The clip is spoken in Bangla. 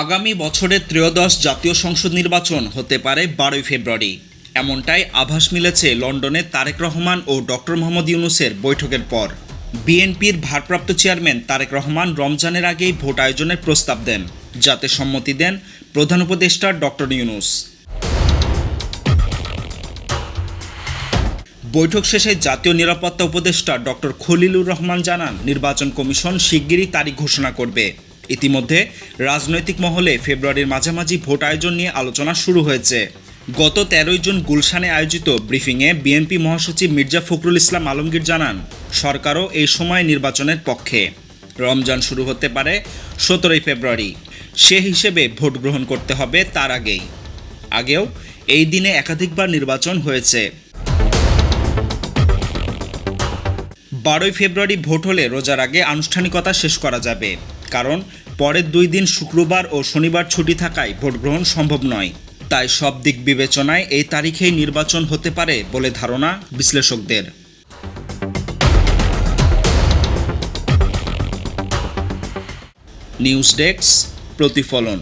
আগামী বছরের ত্রয়োদশ জাতীয় সংসদ নির্বাচন হতে পারে 12 ফেব্রুয়ারি। এমনটাই আভাস মিলেছে লন্ডনে তারেক রহমান ও ডক্টর মোহাম্মদ ইউনূসের বৈঠকের পর। বিএনপির ভারপ্রাপ্ত চেয়ারম্যান তারেক রহমান রমজানের আগেই ভোট আয়োজনের প্রস্তাব দেন, যাতে সম্মতি দেন প্রধান উপদেষ্টা ডক্টর ইউনূস। বৈঠক শেষে জাতীয় নিরাপত্তা উপদেষ্টা ডক্টর খলিলুর রহমান জানান, নির্বাচন কমিশন শিগগিরই তারিখ ঘোষণা করবে। ইতিমধ্যে রাজনৈতিক মহলে ফেব্রুয়ারির মাঝামাঝি ভোট আয়োজন নিয়ে আলোচনা শুরু হয়েছে। গত 13 জুন গুলশানে আয়োজিত ব্রিফিংয়ে বিএনপি মহাসচিব মির্জা ফখরুল ইসলাম আলমগীর জানান, সরকারও এই সময় নির্বাচনের পক্ষে। রমজান শুরু হতে পারে 17 ফেব্রুয়ারি। সে হিসেবে ভোট গ্রহণ করতে হবে তার আগেও এই দিনে একাধিকবার নির্বাচন হয়েছে। 12 ফেব্রুয়ারি ভোট হলে রোজার আগে আনুষ্ঠানিকতা শেষ করা যাবে, কারণ পরের 2 দিন শুক্রবার ও শনিবার ছুটি থাকায় ভোট গ্রহণ সম্ভব নয়। তাই সব দিক বিবেচনায় এই তারিখেই নির্বাচন হতে পারে বলে ধারণা বিশ্লেষকদের। নিউজ ডেস্ক, প্রতিফলন।